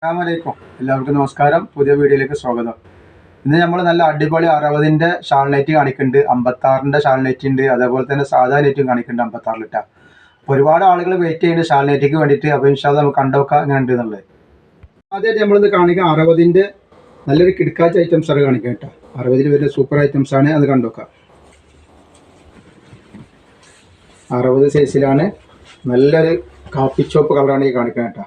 അസ്സലാമലൈക്കും. എല്ലാവർക്കും നമസ്കാരം. പുതിയ വീഡിയോയിലേക്ക് സ്വാഗതം. ഇന്ന് നമ്മൾ നല്ല അടിപൊളി 60ന്റെ ഷാൾ നൈറ്റ് കാണിക്കുന്നുണ്ട്, 56ന്റെ ഷാൾ നൈറ്റ് ഉണ്ട്, അതേപോലെ തന്നെ സാധാ നൈറ്റും കാണിക്കുന്നുണ്ട് 56 ലിറ്റ. അപ്പോൾ ഒരുപാട് ആളുകൾ വെയിറ്റ് ചെയ്യുന്നുണ്ട് ഷാൾ നൈറ്റിക്ക് വേണ്ടിയിട്ട്. അപ്പോൾ ഇൻഷാല്ലാ നമുക്ക് കണ്ടുനോക്കാം എങ്ങനെ ഉണ്ട് എന്നുള്ളത്. ആദ്യമായിട്ട് നമ്മളിന്ന് കാണിക്കുക 60ന്റെ നല്ലൊരു കിടക്കാച്ച ഐറ്റംസ് ആണ് കാണിക്കുക കേട്ടോ. 60ൽ വരുന്ന സൂപ്പർ ഐറ്റംസ് ആണ്, അത് കണ്ടുനോക്കാം. 60 സൈസിലാണ്, നല്ലൊരു കാപ്പി ചോപ്പ് കളറാണ് ഈ കാണിക്കുക കേട്ടോ.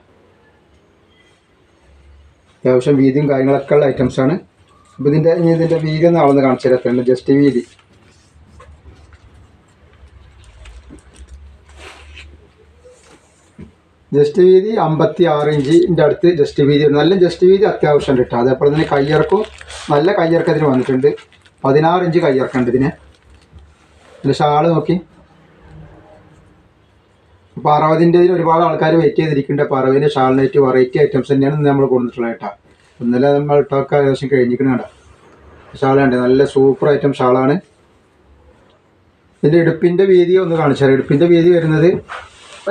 അത്യാവശ്യം വീതിയും കാര്യങ്ങളൊക്കെ ഉള്ള ഐറ്റംസാണ്. അപ്പോൾ ഇതിൻ്റെ വീതി ഒന്ന് അളന്ന് കാണിച്ചു തരാം. ജസ്റ്റ് വീതി ജസ്റ്റ് വീതി 56 ഇഞ്ചിൻ്റെ അടുത്ത് ജസ്റ്റ് വീതി. നല്ല ജസ്റ്റ് വീതി അത്യാവശ്യം കിട്ടും. അതേപോലെ തന്നെ കയ്യിറക്കും നല്ല കയ്യിറക്കത്തിന് വന്നിട്ടുണ്ട്. 16 ഇഞ്ച് കയ്യിറക്കുന്നുണ്ട് ഇതിന്. ഇതിൻ്റെ ഷാള് നോക്കി. അപ്പോൾ 60ൻ്റെ ഒരുപാട് ആൾക്കാർ വെയിറ്റ് ചെയ്തിരിക്കുന്നുണ്ട്. അപ്പോൾ 60ൻ്റെ ഷാൾ നൈറ്റ് വെറൈറ്റി ഐറ്റംസ് തന്നെയാണ് ഇന്ന് നമ്മൾ കൊടുത്തിട്ടുള്ളത് കേട്ടോ. ഇന്നലെ നമ്മൾ ഇട്ടൊക്കെ ഏകദേശം കഴിഞ്ഞിരിക്കുന്നുണ്ട്. ഷാളുണ്ട്, നല്ല സൂപ്പർ ഐറ്റം ഷാളാണ്. ഇതിൻ്റെ ഇടുപ്പിൻ്റെ വീതി ഒന്ന് കാണിച്ചാൽ, ഇടുപ്പിൻ്റെ വീതി വരുന്നത്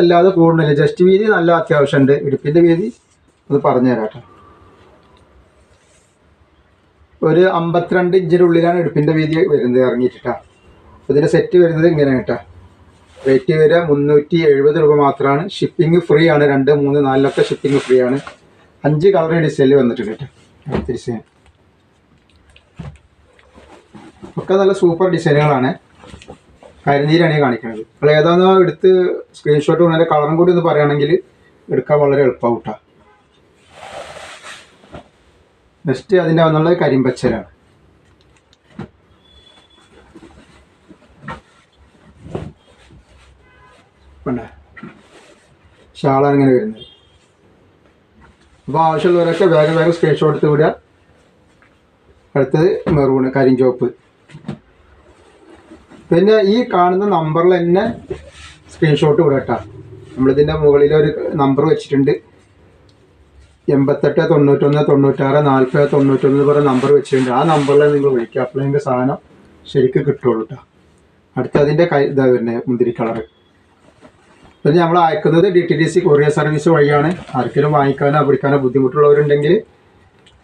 അല്ലാതെ കൂടുന്നില്ല. ജസ്റ്റ് വീതി നല്ല അത്യാവശ്യമുണ്ട്. ഇടുപ്പിൻ്റെ വീതി ഒന്ന് പറഞ്ഞുതരാം കേട്ടോ. ഒരു 52 ഇഞ്ചിൻ്റെ ഉള്ളിലാണ് ഇടുപ്പിൻ്റെ വീതി വരുന്നത് ഇറങ്ങിയിട്ടാ. ഇതിൻ്റെ സെറ്റ് വരുന്നത് ഇങ്ങനെ കേട്ടോ. റേറ്റ് വരിക 370 രൂപ മാത്രമാണ്. ഷിപ്പിംഗ് ഫ്രീ ആണ്. 2, 3, 4 ഷിപ്പിംഗ് ഫ്രീ ആണ്. 5 കളർ ഡിസൈനിൽ വന്നിട്ടുണ്ട് കേട്ടോ. അടുത്ത ഡിസൈൻ ഒക്കെ നല്ല സൂപ്പർ ഡിസൈനുകളാണ്. കരിനീരാണ് ഈ കാണിക്കുന്നത്. അപ്പോൾ ഏതാണെന്നോ എടുത്ത് സ്ക്രീൻഷോട്ട് കൊണ്ടു കളറും കൂടി ഒന്ന് പറയുകയാണെങ്കിൽ എടുക്കാൻ വളരെ എളുപ്പമാവും കേട്ടോ. നെക്സ്റ്റ് അതിൻ്റെ വന്നുള്ളത് കരിമ്പച്ചലാണ്. ഷാളാണ് ഇങ്ങനെ വരുന്നത്. അപ്പോൾ ആവശ്യമുള്ളവരൊക്കെ വേഗം സ്ക്രീൻഷോട്ട് എടുത്ത് വിടുക. അടുത്തത് മെറൂണ്, കരിഞ്ചോപ്പ്. പിന്നെ ഈ കാണുന്ന നമ്പറിൽ തന്നെ സ്ക്രീൻഷോട്ട് വിടുക കേട്ടോ. നമ്മളിതിൻ്റെ മുകളിലൊരു നമ്പർ വെച്ചിട്ടുണ്ട്, 88 91 96 40 91 പറഞ്ഞ നമ്പർ വെച്ചിട്ടുണ്ട്. ആ നമ്പറിൽ നിങ്ങൾ വിളിക്കുക. അപ്പോൾ നിങ്ങൾക്ക് സാധനം ശരിക്കും കിട്ടുള്ളൂ കേട്ടോ. അടുത്ത അതിൻ്റെ ഇതാ വരുന്നത് മുന്തിരി കളറ്. പിന്നെ നമ്മൾ അയക്കുന്നത് DTDC കൊറിയർ സർവീസ് വഴിയാണ്. ആർക്കെങ്കിലും വാങ്ങിക്കാനോ പിടിക്കാനോ ബുദ്ധിമുട്ടുള്ളവരുണ്ടെങ്കിൽ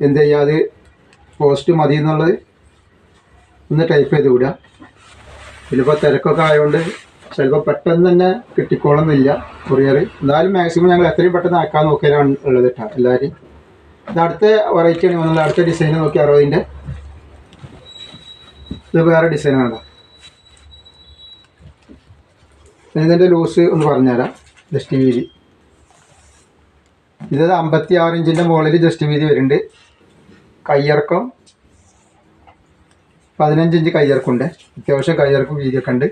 എന്ത് ചെയ്യുക, അത് പോസ്റ്റ് മതി എന്നുള്ളത് ഒന്ന് ടൈപ്പ് ചെയ്ത് വിടുക. ഇതിലിപ്പോൾ തിരക്കൊക്കെ ആയതുകൊണ്ട് ചിലപ്പോൾ പെട്ടെന്ന് തന്നെ കിട്ടിക്കോളുന്നില്ല കൊറിയർ. എന്തായാലും മാക്സിമം ഞങ്ങൾ എത്രയും പെട്ടെന്ന് അയക്കാൻ നോക്കിയാലാണ് ഉള്ളത് കേട്ടോ എല്ലാവരും. ഇത് അടുത്ത വെറൈറ്റിയാണ് വന്നുള്ള അടുത്ത ഡിസൈൻ നോക്കി 60ൻ്റെ. ഇത് വേറെ ഡിസൈനാണ്. ഇതിൻ്റെ ലൂസ് ഒന്ന് പറഞ്ഞുതരാം. ജസ്റ്റ് വീതി ഇത് 56 ഇഞ്ചിൻ്റെ മുകളിൽ ജസ്റ്റ് വീതി വരുന്നുണ്ട്. കയ്യിറക്കം 15 ഇഞ്ച് കയ്യിറക്കുണ്ട്. അത്യാവശ്യം കയ്യിറക്കും വീതിയൊക്കെ ഉണ്ട്.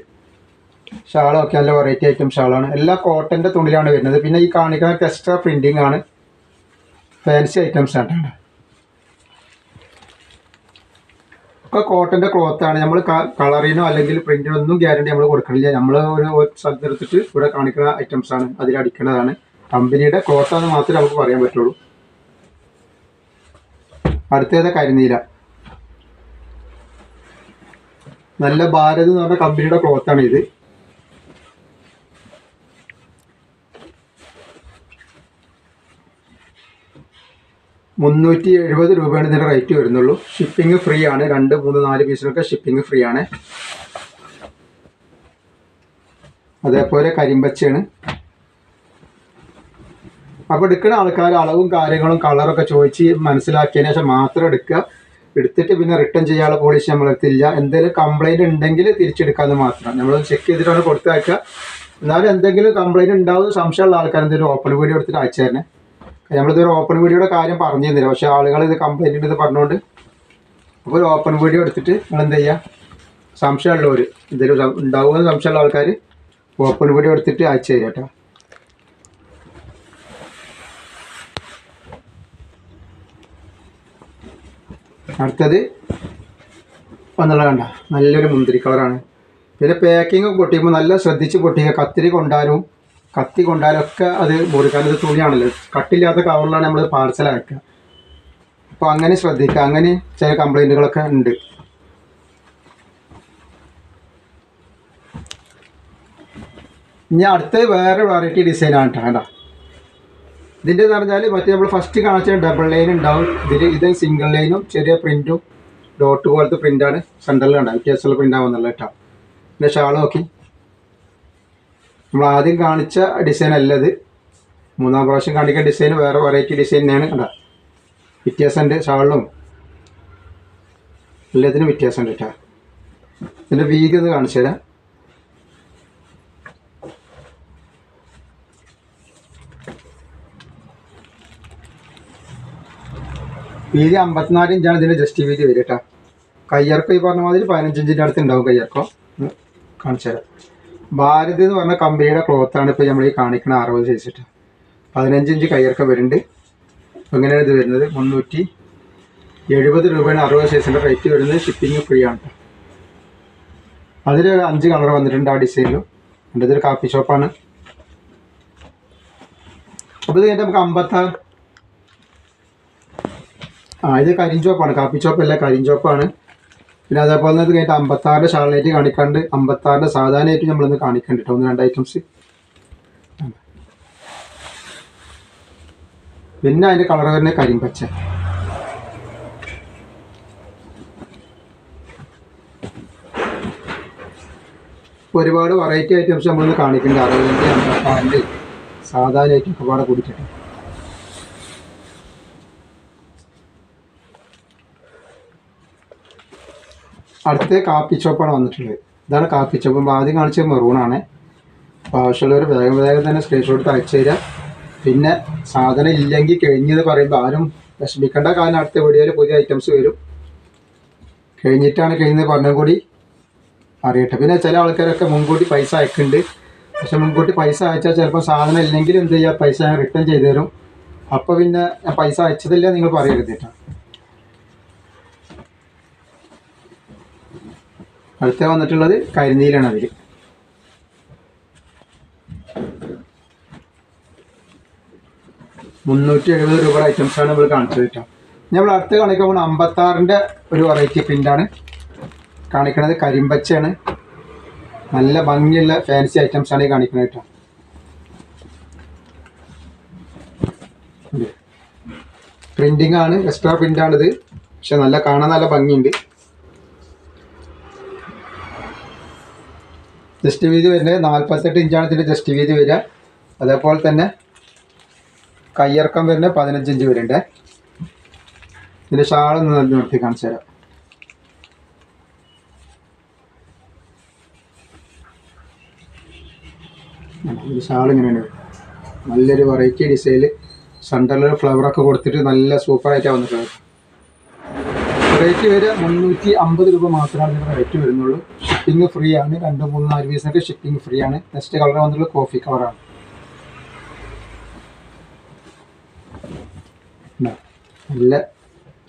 ഷാളൊക്കെ നല്ല വെറൈറ്റി ഐറ്റം ഷാളാണ്. എല്ലാം കോട്ടൻ്റെ തുണിയിലാണ് വരുന്നത്. പിന്നെ ഈ കാണിക്കുന്ന എക്സ്ട്രാ പ്രിൻറ്റിങ് ആണ്, ഫാൻസി ഐറ്റംസ് ആണ്. ഒക്കെ കോട്ടൻ്റെ ക്ലോത്താണ്. നമ്മൾ കളറിനോ അല്ലെങ്കിൽ പ്രിൻറ്റിനോ ഒന്നും ഗ്യാരണ്ടി നമ്മൾ കൊടുക്കണില്ല. നമ്മൾ ഒരു സ്ഥലത്തെടുത്തിട്ട് ഇവിടെ കാണിക്കുന്ന ഐറ്റംസാണ്, അതിലടിക്കുന്നതാണ്. കമ്പനിയുടെ ക്ലോത്താണെന്ന് മാത്രമേ നമുക്ക് പറയാൻ പറ്റുള്ളൂ. അടുത്തത് കരിനീല. നല്ല ഭാരത് എന്ന് പറഞ്ഞ കമ്പനിയുടെ ക്ലോത്താണ് ഇത്. ₹370 ഇതിൻ്റെ റേറ്റ് വരുന്നുള്ളൂ. ഷിപ്പിംഗ് ഫ്രീ ആണ്. 2, 3, 4 പീസിനൊക്കെ ഷിപ്പിംഗ് ഫ്രീ ആണ്. അതേപോലെ കരിമ്പച്ചയാണ്. അപ്പോൾ എടുക്കുന്ന ആൾക്കാർ അളവും കാര്യങ്ങളും കളറൊക്കെ ചോദിച്ച് മനസ്സിലാക്കിയതിന് ശേഷം മാത്രം എടുക്കുക. എടുത്തിട്ട് പിന്നെ റിട്ടേൺ ചെയ്യാനുള്ള പോളിസി നമ്മളെടുത്തില്ല. എന്തെങ്കിലും കംപ്ലൈൻറ്റ് ഉണ്ടെങ്കിൽ തിരിച്ചെടുക്കാമെന്ന് മാത്രം. നമ്മൾ ചെക്ക് ചെയ്തിട്ടാണ് കൊടുത്തയക്കുക. എന്നാലും എന്തെങ്കിലും കംപ്ലൈൻറ്റ് ഉണ്ടാവും സംശയമുള്ള ആൾക്കാർ എന്തെങ്കിലും ഓപ്പൺ വീഡിയോ എടുത്തിട്ട് അയച്ചു തരണേ. നമ്മളിതൊരു ഓപ്പൺ വീഡിയോയുടെ കാര്യം പറഞ്ഞു തന്നില്ല, പക്ഷേ ആളുകൾ ഇത് കംപ്ലൈൻറ്റ് ഉണ്ട് പറഞ്ഞുകൊണ്ട് അപ്പോൾ ഒരു ഓപ്പൺ വീഡിയോ എടുത്തിട്ട് നിങ്ങൾ എന്ത് ചെയ്യുക, സംശയമുള്ളവർ എന്തെങ്കിലും ഉണ്ടാവുമെന്ന് സംശയമുള്ള ആൾക്കാർ ഓപ്പൺ വീഡിയോ എടുത്തിട്ട് അയച്ചു തരിക കേട്ടോ. അടുത്തത് വന്നുള്ള കണ്ട നല്ലൊരു മുന്തിരി കളറാണ്. പിന്നെ പാക്കിങ് പൊട്ടിക്കുമ്പോൾ നല്ല ശ്രദ്ധിച്ച് പൊട്ടിക്കുക. കത്തി കൊണ്ടാലൊക്കെ അത് മുറിക്കാൻ. ഇത് തുണിയാണല്ലോ, കട്ടില്ലാത്ത കവറിലാണ് നമ്മൾ പാർസൽ അയക്കുക. അപ്പോൾ അങ്ങനെ ശ്രദ്ധിക്കുക. അങ്ങനെ ചില കംപ്ലൈൻറ്റുകളൊക്കെ ഉണ്ട്. ഇനി അടുത്തത് വേറെ വെറൈറ്റി ഡിസൈനാണ് കേട്ടോ. ഇതിൻ്റെ എന്ന് പറഞ്ഞാൽ മറ്റേ നമ്മൾ ഫസ്റ്റ് കാണിച്ച ഡബിൾ ലൈൻ ഉണ്ടാവും, ഇത് സിംഗിൾ ലൈനും ചെറിയ പ്രിൻറ്റും ഡോട്ട് പോലത്തെ പ്രിൻ്റാണ് സെൻറ്ററിൽ ഉണ്ടാവും, വ്യത്യാസമുള്ള പ്രിൻ്റ് ആവുന്നുള്ള കേട്ടോ. പിന്നെ ഷാൾ നോക്കി, നമ്മൾ ആദ്യം കാണിച്ച ഡിസൈൻ അല്ലത്, മൂന്നാം പ്രാവശ്യം കാണിക്കുന്ന ഡിസൈൻ വേറെ വെറൈറ്റി ഡിസൈൻ തന്നെയാണ്. കണ്ടോ വ്യത്യാസമുണ്ട്, ഷാളിലും എല്ലാത്തിനും വ്യത്യാസമുണ്ട് കേട്ടോ. ഇതിൻ്റെ വീതി ഒന്ന് കാണിച്ചു തരാം. വീതി 54 ഇഞ്ചാണ് ഇതിൻ്റെ ജസ്റ്റ് വീതി വരും കേട്ടോ. കയ്യർക്കം ഈ പറഞ്ഞ മാതിരി 15 ഇഞ്ചിൻ്റെ അടുത്ത് ഉണ്ടാവും കയ്യർക്കം. കാണിച്ചു തരാം. ഭാരത് എന്ന് പറഞ്ഞ കമ്പനിയുടെ ക്ലോത്താണ് ഇപ്പോൾ നമ്മൾ ഈ കാണിക്കുന്ന 60 സൈസ് ഇട്ട് 15 ഇഞ്ച് കയ്യർക്കം വരുന്നുണ്ട്. എങ്ങനെയാണ് ഇത് വരുന്നത്? 370 രൂപയാണ് 60 സൈസിൻ്റെ റേറ്റ് വരുന്നത്. ഷിപ്പിംഗ് ഫ്രീ ആണ് കേട്ടോ. അതിൽ 5 കളർ വന്നിട്ടുണ്ട് ആ ഡിസൈനിലും. എൻ്റെ ഇതൊരു കാപ്പി ഷോപ്പാണ്. അപ്പോൾ ഇത് കഴിഞ്ഞിട്ട് നമുക്ക് 56, ഇത് കരിഞ്ചോപ്പാണ്, കാപ്പി ചോപ്പല്ല കരിഞ്ചോപ്പാണ്. പിന്നെ അതേപോലെ തന്നെ ഇത് കഴിഞ്ഞിട്ട് 56 ഷാളിനായിട്ട് കാണിക്കാണ്ട് 56 സാധാരണയായിട്ട് നമ്മളൊന്ന് കാണിക്കണ്ട് കേട്ടോ. 1-2 ഐറ്റംസ്. പിന്നെ അതിൻ്റെ കളർ തന്നെ കരിമ്പച്ച. ഒരുപാട് വെറൈറ്റി ഐറ്റംസ് നമ്മളൊന്ന് കാണിക്കുന്നുണ്ട്. 60, 56 സാധാരണയായിട്ട് ഒരുപാട് കുടിക്കട്ടെ. അടുത്ത കാപ്പി ചോപ്പാണ് വന്നിട്ടുള്ളത്. ഇതാണ് കാപ്പി ചോപ്പ്. ആദ്യം കാണിച്ചത് മെറൂണാണ്. അപ്പോൾ ആവശ്യമുള്ളവർ വേഗം തന്നെ സ്ക്രീൻഷോട്ട് അയച്ചു തരിക. പിന്നെ സാധനം ഇല്ലെങ്കിൽ കഴിഞ്ഞത് പറയുമ്പോൾ ആരും വിഷമിക്കേണ്ട, കാരണം അടുത്ത വീഡിയോയിൽ പുതിയ ഐറ്റംസ് വരും. കഴിഞ്ഞിട്ടാണ് കഴിഞ്ഞത് പറഞ്ഞും കൂടി അറിയട്ടെ. പിന്നെ ചില ആൾക്കാരൊക്കെ മുൻകൂട്ടി പൈസ അയക്കുന്നുണ്ട്. പക്ഷെ മുൻകൂട്ടി പൈസ അയച്ചാൽ ചിലപ്പോൾ സാധനം ഇല്ലെങ്കിൽ എന്ത് ചെയ്യുക, പൈസ റിട്ടേൺ ചെയ്ത് തരും. അപ്പോൾ പിന്നെ പൈസ അയച്ചതില്ല നിങ്ങൾ പറയരുത് കേട്ടോ. അടുത്ത വന്നിട്ടുള്ളത് കരിനീലാണ്. അതിൽ 370 രൂപയുടെ ഐറ്റംസാണ് നമ്മൾ കാണിച്ചത് കേട്ടോ. നമ്മൾ അടുത്ത് കാണിക്കാൻ പോകുന്ന 56 ഒരു വെറൈറ്റി പ്രിൻ്റാണ് കാണിക്കുന്നത്. കരിമ്പച്ചയാണ്. നല്ല ഭംഗിയുള്ള ഫാൻസി ഐറ്റംസാണ് ഈ കാണിക്കുന്നത് കേട്ടോ. പ്രിൻറ്റിംഗ് ആണ്, എക്സ്ട്രാ പ്രിൻ്റാണിത്. പക്ഷെ നല്ല കാണാൻ നല്ല ഭംഗിയുണ്ട്. ജസ്റ്റ് വീതി വരുന്നത് 48 ഇഞ്ചാണ് ഇതിൻ്റെ ജസ്റ്റ് വീതി വരിക. അതേപോലെ തന്നെ കയ്യിറക്കം വരുന്നത് 15 ഇഞ്ച് വരുന്നുണ്ട്. ഇതിൻ്റെ ഷാളൊന്ന് നല്ല നിർത്തി കാണിച്ചു തരാം. ഇത് ഷാൾ ഇങ്ങനെയാണ്. നല്ലൊരു വെറൈറ്റി ഡിസൈനിൽ സെൻറ്ററിൽ ഫ്ലവറൊക്കെ കൊടുത്തിട്ട് നല്ല സൂപ്പറായിട്ടാണ് വന്നിട്ടുള്ളത്. റേറ്റ് വരെ 350 രൂപ മാത്രമാണ് ഇതിന് റേറ്റ് വരുന്നുള്ളൂ. ഷിപ്പിംഗ് ഫ്രീ ആണ്. 2, 3, 4 പീസിനൊക്കെ ഷിപ്പിംഗ് ഫ്രീ ആണ്. നെക്സ്റ്റ് കളർ വന്നിട്ടുള്ളത് കോഫി കളറാണ്. നല്ല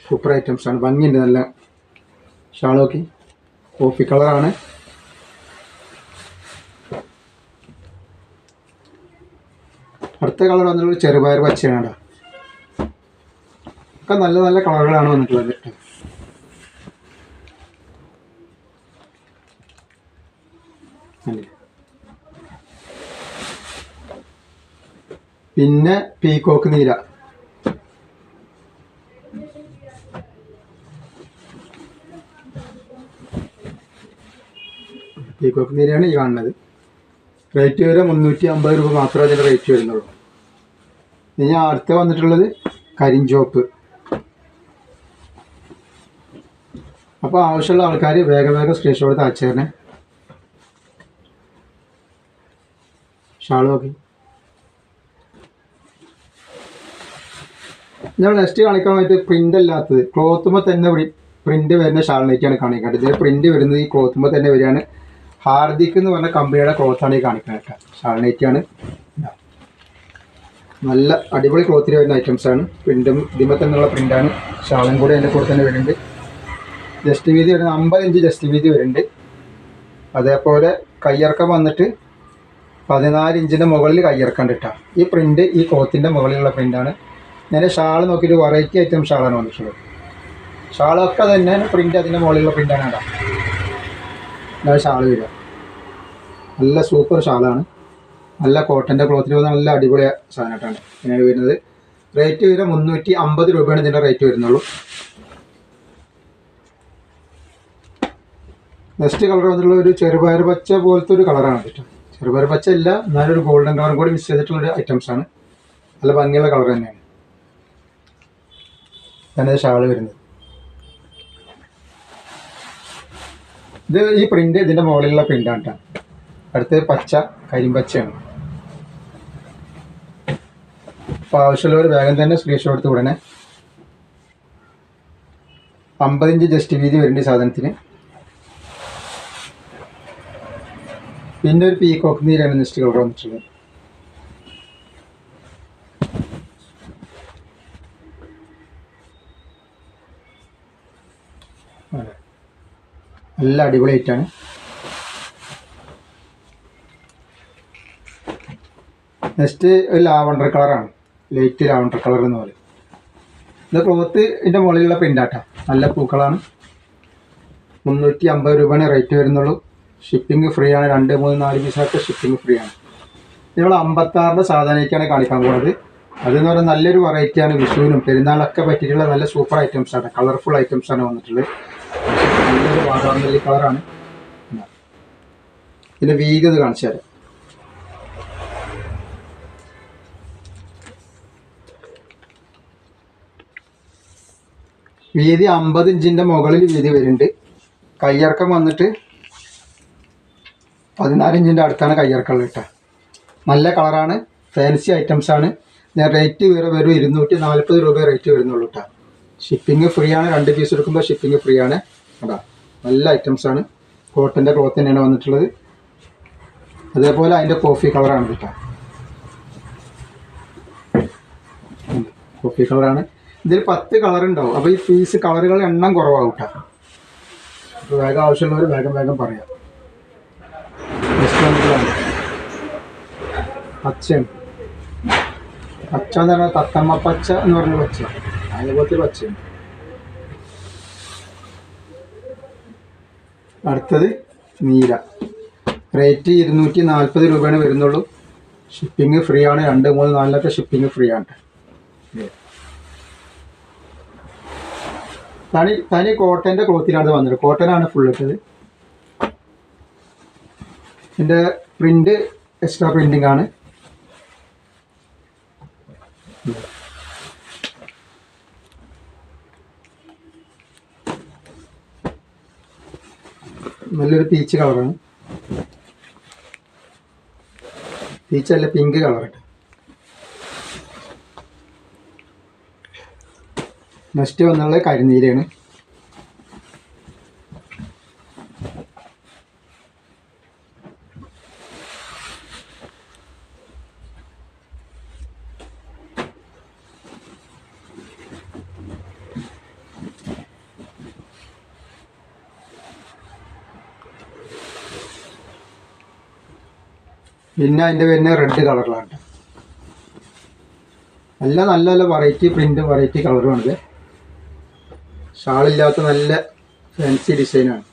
സൂപ്പർ ഐറ്റംസ് ആണ്, ഭംഗിയുണ്ട്. നല്ല ഷാൾ നോക്കി, കോഫി കളറാണ്. അടുത്ത കളർ വന്നിട്ടുള്ളത് ചെറുപയർ പച്ചയാണ്. ഒക്കെ നല്ല നല്ല കളറുകളാണ് വന്നിട്ടുള്ളത്. പിന്നെ പീക്കോക്ക് നീല. പീക്കോക്ക് നീലയാണ് ഈ കാണുന്നത്. റേറ്റ് വരെ 350 രൂപ മാത്രമേ അതിൻ്റെ റേറ്റ് വരുന്നുള്ളൂ. ഇനി അടുത്ത വന്നിട്ടുള്ളത് കരിഞ്ചോപ്പ്. അപ്പോൾ ആവശ്യമുള്ള ആൾക്കാർ വേഗം സ്ക്രീൻഷോട്ട് അയച്ചു തരണേ. ഷാൾ നോക്കി. ഞാൻ നെക്സ്റ്റ് കാണിക്കാൻ വേണ്ടി പ്രിൻ്റ് അല്ലാത്തത് ക്ലോത്തുമ്പോൾ തന്നെ പ്രിൻ്റ് വരുന്ന ഷാളിനേക്കാണ് കാണിക്കേണ്ടത്. ഇതിൽ പ്രിൻ്റ് വരുന്നത് ഈ ക്ലോത്തുമ്പോൾ തന്നെ വരികയാണ്. ഹാർദിക് എന്ന് പറഞ്ഞ കമ്പനിയുടെ ക്ലോത്താണ് ഈ കാണിക്കുന്നത് കേട്ടോ. ഷാളിനേക്കാണ്. നല്ല അടിപൊളി ക്ലോത്തിൽ വരുന്ന ഐറ്റംസാണ്. പ്രിൻറ്റും ഇതിമ തന്നെയുള്ള പ്രിൻ്റാണ്. ഷാളും കൂടെ അതിൻ്റെ കൂടെ തന്നെ വരുന്നുണ്ട്. ജസ്റ്റ് വീതി വരുന്നത് 50 ഇഞ്ച് ജസ്റ്റ് വീതി വരുന്നുണ്ട്. അതേപോലെ കയ്യിറക്കം വന്നിട്ട് 14 ഇഞ്ചിൻ്റെ മുകളിൽ കയ്യിറക്കം കിട്ടാം. ഈ പ്രിൻ്റ് ഈ ക്ലോത്തിൻ്റെ മുകളിലുള്ള പ്രിൻ്റാണ്. ഞാൻ ഷാൾ നോക്കിയിട്ട് വെറൈറ്റി ഐറ്റം ഷാളാണ് വന്നിട്ടുള്ളത്. ഷാളൊക്കെ തന്നെ പ്രിൻ്റ് അതിൻ്റെ മുകളിലുള്ള പ്രിൻ്റാണ് കേട്ടോ. അതാണ് ഷാൾ വരിക. നല്ല സൂപ്പർ ഷാളാണ്. നല്ല കോട്ടൻ്റെ ക്ലോത്തിൽ വന്ന നല്ല അടിപൊളി സാധനമായിട്ടാണ് ഇങ്ങനെ വരുന്നത്. റേറ്റ് വരെ 350 രൂപയാണ് ഇതിൻ്റെ റേറ്റ് വരുന്നുള്ളൂ. നെക്സ്റ്റ് കളർ വന്നിട്ടുള്ള ഒരു ചെറുപയർ പച്ച പോലത്തെ ഒരു കളറാണ് കേട്ടോ. ചെറുപയർ പച്ച ഇല്ല, എന്നാലും ഒരു ഗോൾഡൻ കളറും കൂടി മിക്സ് ചെയ്തിട്ടുള്ളൊരു ഐറ്റംസാണ്. നല്ല ഭംഗിയുള്ള കളർ തന്നെയാണ്. തന്നെ ഷാള് വരുന്നത്. ഇത് ഈ പ്രിന്റ് ഇതിൻ്റെ മുകളിലുള്ള പ്രിൻ്റാണ് കേട്ടോ. അടുത്ത് പച്ച കരിമ്പച്ചയാണ്. അപ്പോൾ ആവശ്യമുള്ളവർ വേഗം തന്നെ സ്ക്രീൻഷോട്ട് എടുത്ത് ഉടനെ. 50 ഇഞ്ച് ജസ്റ്റ് വീതി വരുന്നുണ്ട് ഈ സാധനത്തിന്. പിന്നെ ഒരു പീകോക്ക് നീരാണ് നെക്സ്റ്റ് കളർ വന്നിട്ടുള്ളത്. നല്ല അടിപൊളിയായിട്ടാണ്. നെക്സ്റ്റ് ഒരു ലാവണ്ടർ കളറാണ്, ലൈറ്റ് ലാവണ്ടർ കളർ എന്ന് പറയും. ഇത് ക്ലോത്ത് ഇതിൻ്റെ മുകളിലുള്ള പ്രിൻ്റാട്ടാ. നല്ല പൂക്കളാണ്. 350 രൂപയാണ് റേറ്റ് വരുന്നുള്ളൂ. ഷിപ്പിംഗ് ഫ്രീ ആണ്. 2, 3, 4 പീസൊക്കെ ഷിപ്പിംഗ് ഫ്രീ ആണ്. നമ്മൾ 56 സാധാരണയ്ക്കാണ് കാണിക്കാൻ പോകുന്നത്. അതെന്ന് പറയുന്നത് നല്ലൊരു വെറൈറ്റിയാണ്. വിഷുവിനും പെരുന്നാളൊക്കെ പറ്റിയിട്ടുള്ള നല്ല സൂപ്പർ ഐറ്റംസാണ്. കളർഫുൾ ഐറ്റംസാണ് വന്നിട്ടുള്ളത്. നല്ലൊരു വാടാമല്ലി കളറാണ്. ഇതിൻ്റെ വീതി ഇത് കാണിച്ചു തരാം. വീതി 50 ഇഞ്ചിൻ്റെ മുകളിൽ വീതി വരുന്നുണ്ട്. കയ്യിറക്കം വന്നിട്ട് 14 ഇഞ്ചിൻ്റെ അടുത്താണ് കയ്യിറക്കമുള്ളത് കേട്ടോ. നല്ല കളറാണ്. ഫാൻസി ഐറ്റംസാണ്. ഞാൻ റേറ്റ് വരും 240 രൂപ റേറ്റ് വരുന്നുള്ളൂ കേട്ടോ. ഷിപ്പിംഗ് ഫ്രീ ആണ്. 2 പീസ് എടുക്കുമ്പോൾ ഷിപ്പിംഗ് ഫ്രീ ആണ് കേട്ടോ. നല്ല ഐറ്റംസാണ്. കോട്ടൻ്റെ ക്ലോത്ത് തന്നെയാണ് വന്നിട്ടുള്ളത്. അതേപോലെ അതിൻ്റെ കോഫി കളറാണ് കേട്ടോ. കോഫി കളറാണ്. ഇതിൽ 10 കളർ ഉണ്ടാവും. അപ്പോൾ ഈ പീസ് കളറുകളുടെ എണ്ണം കുറവാകും കേട്ടോ. അപ്പോൾ വേഗം ആവശ്യമുള്ളവർ വേഗം പറയാം. പച്ചയാണ്. പച്ച എന്ന് പറഞ്ഞാൽ തത്തമ്മ പച്ച എന്ന് പറഞ്ഞ പച്ച, അതുപോലത്തെ പച്ചയാണ്. അടുത്തത് നീല. റേറ്റ് 240 രൂപയാണ് വരുന്നുള്ളൂ. ഷിപ്പിംഗ് ഫ്രീ ആണ്. 2, 3, 4 ഷിപ്പിംഗ് ഫ്രീ ആണ്. തനി കോട്ടൻ്റെ ക്ലോത്തിലാണ് വന്നത്. കോട്ടനാണ് ഫുൾ ഇട്ടത്. ഇതിൻ്റെ പ്രിൻ്റ് എക്സ്ട്രാ പ്രിൻറ്റിംഗ് ആണ്. നല്ലൊരു പീച്ച് കളറാണ്. പീച്ചല്ല, പിങ്ക് കളറാണ്. നെക്സ്റ്റ് വന്നുള്ളത് കരിനീലയാണ്. പിന്നെ അതിൻ്റെ വരുന്ന റെഡ് കളറിലാണ്. നല്ല നല്ല വെറൈറ്റി പ്രിൻറ്റും വെറൈറ്റി കളറുമാണിത്. ഷാളില്ലാത്ത നല്ല ഫാൻസി ഡിസൈനാണ്.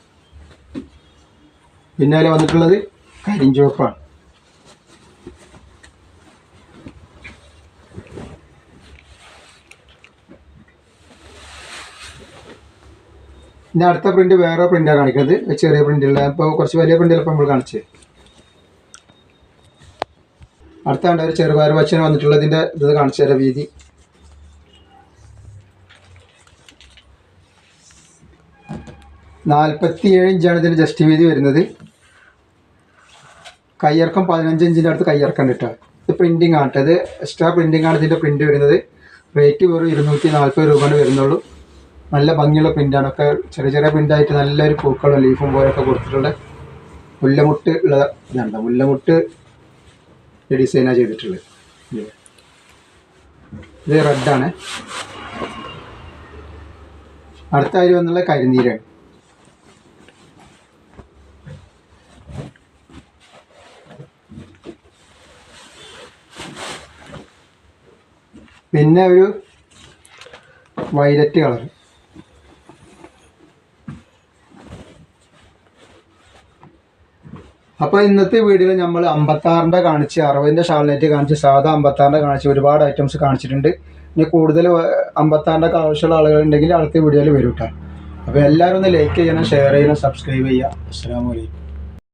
പിന്നെ അതിൽ വന്നിട്ടുള്ളത് കരിഞ്ചുവപ്പാണ്. പിന്നെ അടുത്ത പ്രിൻ്റ് വേറെ പ്രിൻ്റാണ് കാണിക്കുന്നത്. ചെറിയ പ്രിൻ്റുള്ള. ഇപ്പോൾ കുറച്ച് വലിയ പ്രിൻ്റുകൾ ഇപ്പോൾ നമ്മൾ കാണിച്ചത്. അടുത്താണ്ട് ഒരു ചെറുപയർ പച്ചന് വന്നിട്ടുള്ളതിൻ്റെ ഇത് കാണിച്ചു തരാം. വീതി 47 ഇഞ്ചാണ് ഇതിൻ്റെ ജസ്റ്റ് വീതി വരുന്നത്. കയ്യിറക്കം 15 ഇഞ്ചിൻ്റെ അടുത്ത് കയ്യിറക്കം കിട്ടുക. ഇത് പ്രിൻറ്റിംഗ് ആണ്. ഇത് എക്സ്ട്രാ പ്രിൻറ്റിംഗ് ആണ് ഇതിൻ്റെ പ്രിൻറ്റ് വരുന്നത്. റേറ്റ് വെറും 240 രൂപയാണ് വരുന്നുള്ളൂ. നല്ല ഭംഗിയുള്ള പ്രിൻ്റാണ്. ഒക്കെ ചെറിയ ചെറിയ പ്രിൻ്റായിട്ട് നല്ലൊരു പൂക്കളും ലീഫും പോലൊക്കെ കൊടുത്തിട്ടുള്ള മുല്ലമുട്ട് ഉള്ള ഇതുണ്ട്. മുല്ലമുട്ട് ഡിസൈനാണ് ചെയ്തിട്ടുള്ളത്. ഇത് റെഡാണ്. അടുത്ത അതിൽ വന്നുള്ള കരിനീരാണ്. പിന്നെ ഒരു വയലറ്റ് കളർ. അപ്പോൾ ഇന്നത്തെ വീഡിയോയിൽ നമ്മൾ 56ൻ്റെ കാണിച്ച് 60ൻ്റെ ഷാൾനെറ്റ് കാണിച്ച് സാധാ 56ൻ്റെ കാണിച്ച് ഒരുപാട് ഐറ്റംസ് കാണിച്ചിട്ടുണ്ട്. ഇനി കൂടുതൽ 56ൻ്റെ ആവശ്യമുള്ള ആളുകളുണ്ടെങ്കിൽ അടുത്ത വീഡിയോയിൽ വരും കേട്ടോ. അപ്പോൾ എല്ലാവരും ഒന്ന് ലൈക്ക് ചെയ്യണം, ഷെയർ ചെയ്യണം, സബ്സ്ക്രൈബ് ചെയ്യുക. അസ്സലാമു അലൈക്കും.